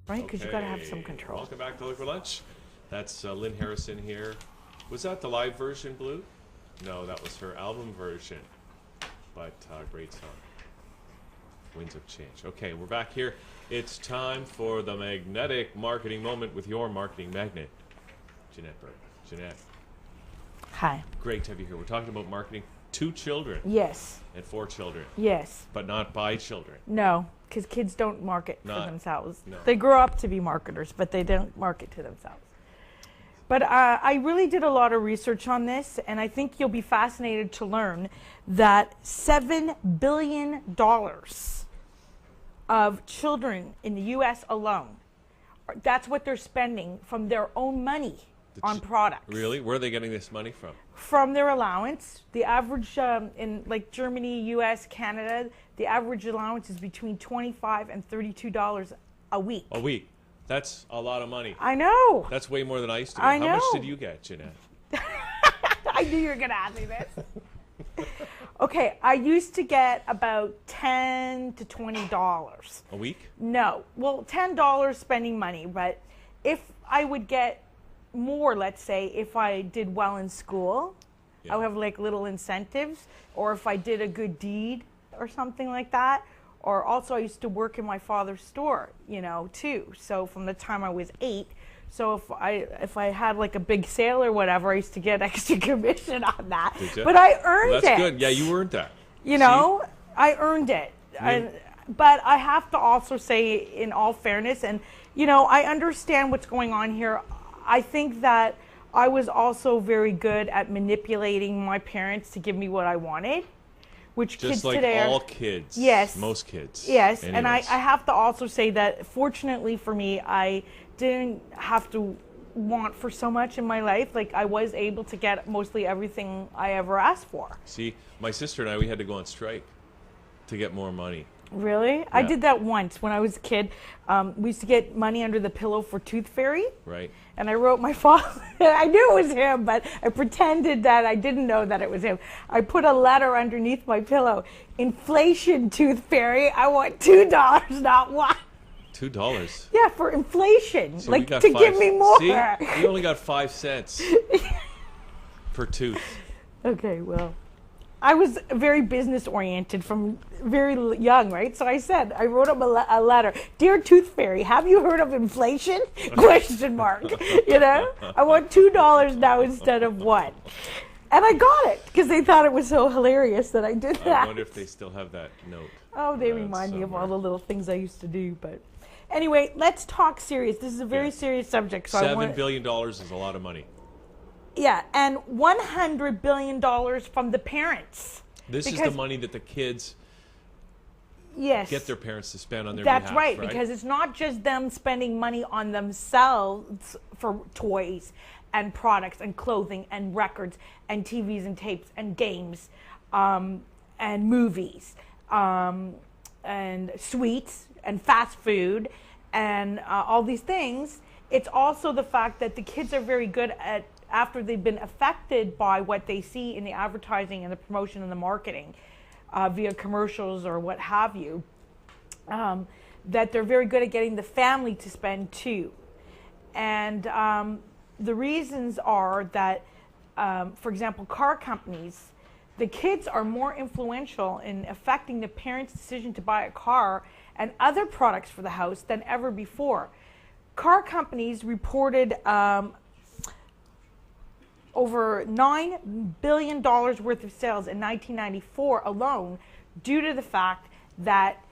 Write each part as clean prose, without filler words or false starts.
right? Because you got to have some control. Welcome back to Liquid Lunch. That's Lynn Harrison here. Was that the live version, Blue? No, that was her album version. But great song. Winds of Change. Okay, we're back here. It's time for the magnetic marketing moment with your marketing magnet, Janette Burke. Janette. Hi. Great to have you here. We're talking about marketing to children. Yes. And for children. Yes. But not by children. No, because kids don't market for themselves. No. They grow up to be marketers, but they don't market to themselves. But I really did a lot of research on this, and I think you'll be fascinated to learn that $7 billion of children in the U.S. alone, that's what they're spending from their own money on products. Really? Where are they getting this money from? From their allowance. The average in like Germany, U.S., Canada, the average allowance is between $25 and $32 a week. A week. That's a lot of money. I know. That's way more than I used to get. I know. How much did you get, Janette? I knew you were going to ask me this. Okay, I used to get about $10 to $20. A week? No. Well, $10 spending money, but if I would get more, let's say, if I did well in school, I would have like little incentives, or if I did a good deed or something like that. Or also I used to work in my father's store, you know, too. So from the time I was 8, so if I had like a big sale or whatever, I used to get extra commission on that. Did you? But I earned it. That's good. Yeah, you earned that. You know, I earned it. But I have to also say, in all fairness, and, you know, I understand what's going on here. I think that I was also very good at manipulating my parents to give me what I wanted. Which just kids like today all are, kids. Yes. Most kids. Yes. Anyways. And I have to also say that fortunately for me, I didn't have to want for so much in my life. Like, I was able to get mostly everything I ever asked for. See, my sister and I, we had to go on strike to get more money. Really? Yeah. I did that once when I was a kid. We used to get money under the pillow for Tooth Fairy. Right. And I wrote my father. I knew it was him, but I pretended that I didn't know that it was him. I put a letter underneath my pillow. Inflation, Tooth Fairy. I want $2, not one. $2? Yeah, for inflation. So like, to give me more. See, you only got 5 cents per tooth. Okay, well. I was very business oriented from very young, right? So I wrote him a letter. Dear Tooth Fairy, have you heard of inflation? Question mark. You know, I want $2 now instead of $1. And I got it because they thought it was so hilarious that I did that. I wonder if they still have that note. Oh, they remind me of all the little things I used to do. But anyway, let's talk serious. This is a very serious subject. So $7 billion is a lot of money. Yeah, and $100 billion from the parents. This is the money that the kids get their parents to spend on their behalf. That's right, because it's not just them spending money on themselves for toys and products and clothing and records and TVs and tapes and games and movies and sweets and fast food and all these things. It's also the fact that the kids are very good at, after they've been affected by what they see in the advertising and the promotion and the marketing via commercials or what have you, that they're very good at getting the family to spend too. And the reasons are that, for example, car companies, the kids are more influential in affecting the parents' decision to buy a car and other products for the house than ever before. Car companies reported over $9 billion worth of sales in 1994 alone, due to the fact that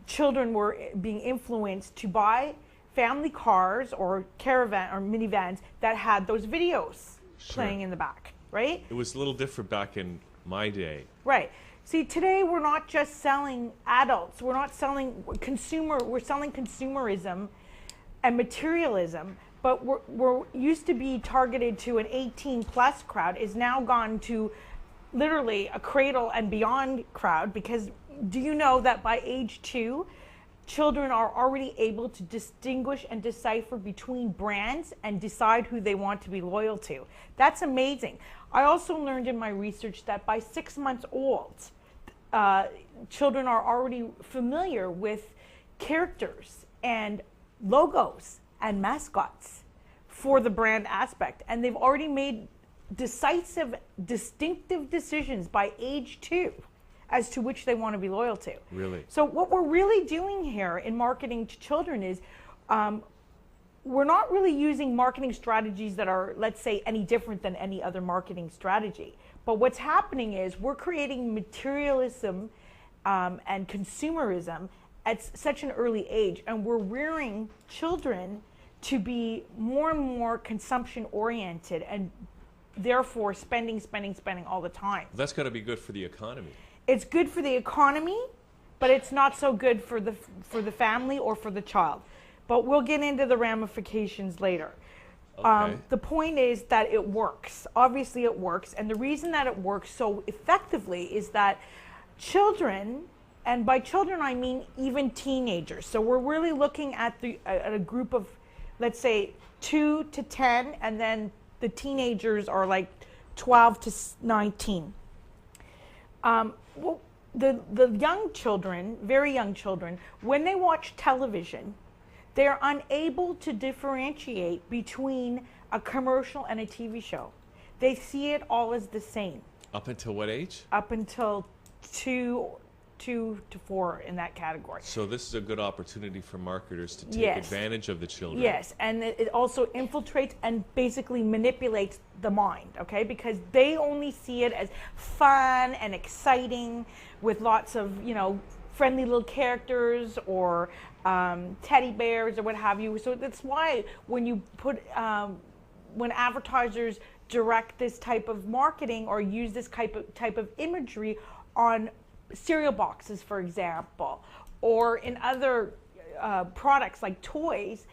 children were being influenced to buy family cars or caravan or minivans that had those videos playing in the back, right? It was a little different back in my day. Right. See, today we're not just selling adults. We're not selling we're selling consumerism and materialism. But we're used to be targeted to an 18-plus crowd, is now gone to literally a cradle and beyond crowd, because do you know that by age 2, children are already able to distinguish and decipher between brands and decide who they want to be loyal to? That's amazing. I also learned in my research that by 6 months old, children are already familiar with characters and logos and mascots for the brand aspect. And they've already made decisive, distinctive decisions by age 2 as to which they want to be loyal to. Really? So what we're really doing here in marketing to children is we're not really using marketing strategies that are, let's say, any different than any other marketing strategy. But what's happening is we're creating materialism and consumerism at such an early age, and we're rearing children to be more and more consumption oriented and therefore spending all the time. That's got to be good for the economy. It's good for the economy, but it's not so good for the family or for the child. But we'll get into the ramifications later. Okay. The point is that it works. Obviously it works, and the reason that it works so effectively is that children, and by children I mean even teenagers, so we're really looking at a group of, let's say, 2 to 10, and then the teenagers are like 12 to 19. Well, the young children, very young children, when they watch television, they're unable to differentiate between a commercial and a TV show. They see it all as the same. Up until what age? Up until 2 to 4 in that category. So this is a good opportunity for marketers to take Yes. advantage of the children. Yes, and it also infiltrates and basically manipulates the mind, okay? Because they only see it as fun and exciting with lots of, friendly little characters or teddy bears or what have you. So that's why when you put, when advertisers direct this type of marketing or use this type of imagery on cereal boxes, for example, or in other products like toys,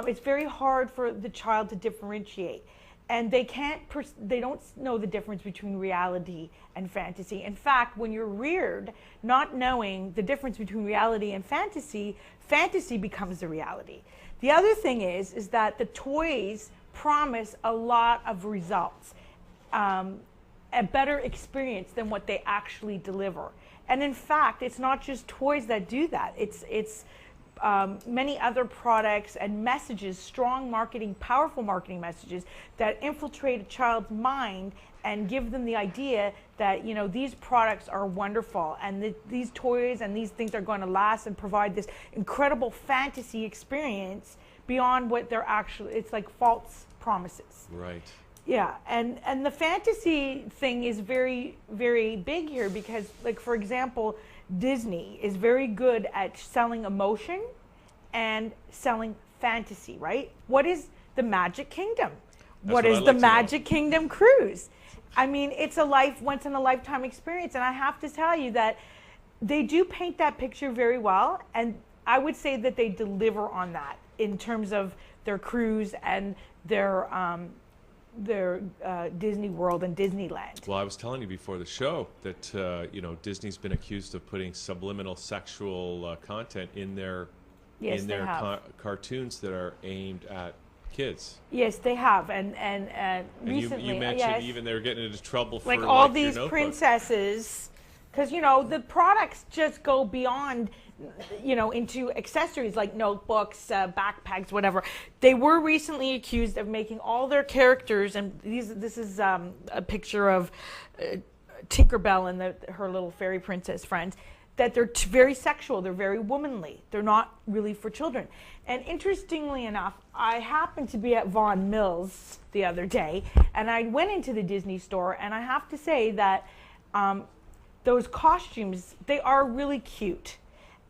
it's very hard for the child to differentiate. And they don't know the difference between reality and fantasy. In fact, when you're reared not knowing the difference between reality and fantasy, fantasy becomes the reality. The other thing is that the toys promise a lot of results, a better experience than what they actually deliver. And in fact, it's not just toys that do that. It's many other products and messages, strong marketing, powerful marketing messages that infiltrate a child's mind and give them the idea that, these products are wonderful and these toys and these things are going to last and provide this incredible fantasy experience beyond what they're actually, it's like false promises. Right. Yeah, and the fantasy thing is very, very big here because, like, for example, Disney is very good at selling emotion and selling fantasy, right? What is the Magic Kingdom? What is the Magic Kingdom cruise? I mean, it's a once in a lifetime experience, and I have to tell you that they do paint that picture very well, and I would say that they deliver on that in terms of their cruise and their Disney World and Disneyland. Well, I was telling you before the show that Disney's been accused of putting subliminal sexual content in their cartoons that are aimed at kids. Yes, they have, and recently you mentioned even they were getting into trouble for like all these your notebook. Princesses, because the products just go beyond. Into accessories like notebooks, backpacks, whatever. They were recently accused of making all their characters, and this is a picture of Tinkerbell and her little fairy princess friends, that they're very sexual, they're very womanly, they're not really for children. And interestingly enough, I happened to be at Vaughan Mills the other day, and I went into the Disney store, and I have to say that those costumes, they are really cute.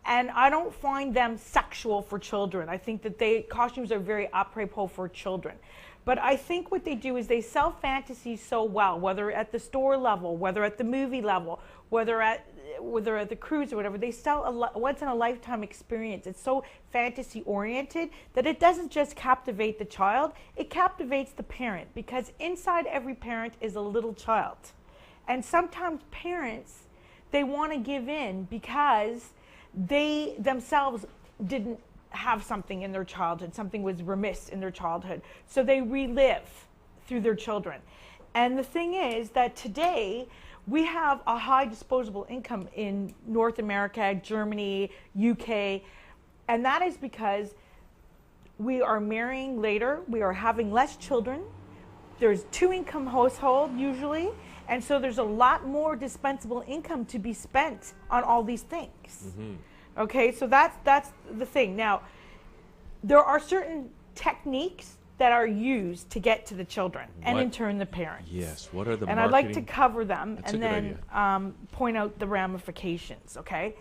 And I don't find them sexual for children. I think that costumes are very apropos for children. But I think what they do is they sell fantasy so well, whether at the store level, whether at the movie level, whether at the cruise or whatever. They sell a once in a lifetime experience. It's so fantasy oriented that it doesn't just captivate the child, it captivates the parent, because inside every parent is a little child. And sometimes parents, they want to give in because they themselves didn't have something in their childhood, something was remiss in their childhood, so they relive through their children. And the thing is that today we have a high disposable income in North America, Germany, UK, and that is because we are marrying later, we are having less children, there's 2-income household usually, and so there's a lot more dispensable income to be spent on all these things. Okay, so that's the thing. Now, there are certain techniques that are used to get to the children and in turn the parents. Yes, what are the and marketing? I'd like to cover them That's and a good then point out the ramifications, okay?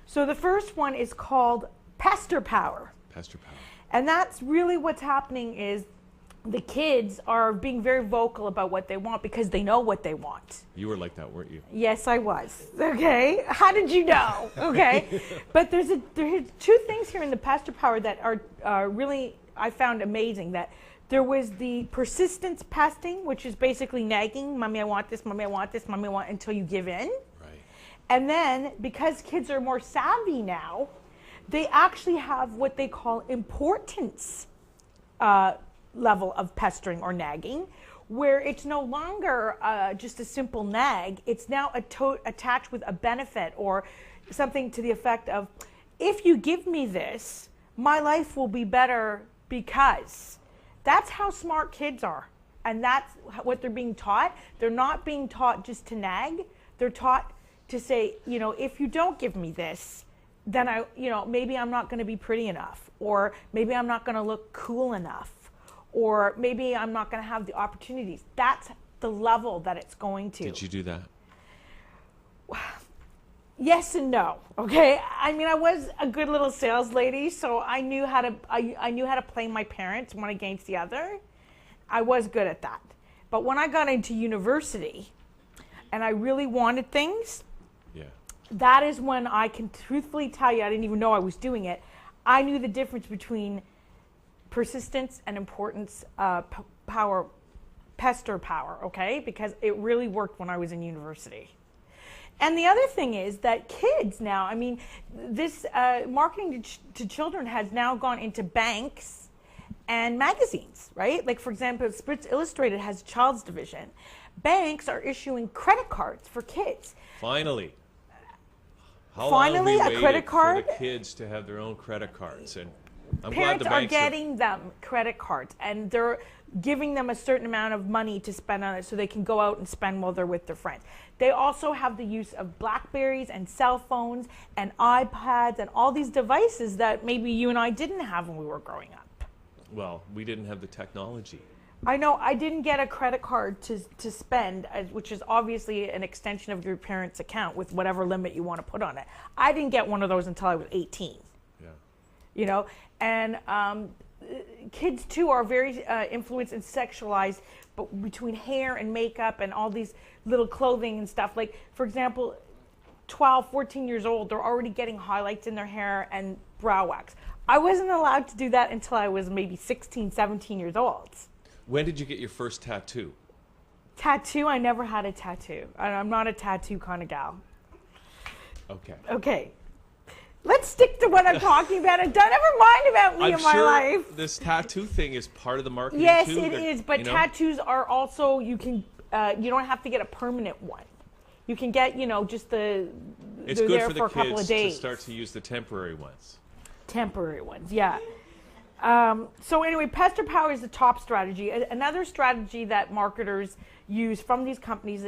So the first one is called pester power. Pester power. And that's really what's happening is the kids are being very vocal about what they want because they know what they want. You were like that, weren't you? Yes, I was. Okay. How did you know? Okay. But there's 2 things here in the pester power that are really, I found amazing. That there was the persistence pesting, which is basically nagging, mommy, I want this, mommy, I want this, mommy, I want, until you give in. Right. And then because kids are more savvy now, they actually have what they call importance level of pestering or nagging, where it's no longer just a simple nag. It's now attached with a benefit or something to the effect of, if you give me this, my life will be better because. That's how smart kids are. And that's what they're being taught. They're not being taught just to nag. They're taught to say, you know, if you don't give me this, then maybe I'm not going to be pretty enough, or maybe I'm not going to look cool enough, or maybe I'm not going to have the opportunities. That's the level that it's going to. Did you do that? Yes and no. Okay. I mean, I was a good little sales lady, so I knew how to. I knew how to play my parents one against the other. I was good at that. But when I got into university, and I really wanted things, that is when I can truthfully tell you, I didn't even know I was doing it. I knew the difference between persistence and importance power, pester power. Okay, because it really worked when I was in university. And the other thing is that kids now, I mean, this marketing to children has now gone into banks and magazines, right? Like, for example, Sports Illustrated has a child's division. Banks are issuing credit cards for kids. Finally. How Finally, long have we a credit card? for the kids to have their own credit cards? And I'm Parents glad the banks are getting them credit cards, and they're giving them a certain amount of money to spend on it so they can go out and spend while they're with their friends. They also have the use of Blackberries and cell phones and iPads and all these devices that maybe you and I didn't have when we were growing up. Well, we didn't have the technology. I know I didn't get a credit card to spend, which is obviously an extension of your parents' account with whatever limit you want to put on it. I didn't get one of those until I was 18. Yeah. You know, and kids too are very influenced and sexualized, but between hair and makeup and all these little clothing and stuff. Like, for example, 12, 14 years old, they're already getting highlights in their hair and brow wax. I wasn't allowed to do that until I was maybe 16, 17 years old. When did you get your first tattoo? Tattoo? I never had a tattoo. I'm not a tattoo kind of gal. Okay. Okay. Let's stick to what I'm talking about and don't ever mind about me I'm in my sure life. This tattoo thing is part of the marketing Yes, too. it is, but you know? tattoos are also, you don't have to get a permanent one. You can get, just It's they're good there for the for a couple of kids days. to start to use the temporary ones. Temporary ones, yeah. So anyway, pester power is the top strategy. Another strategy that marketers use from these companies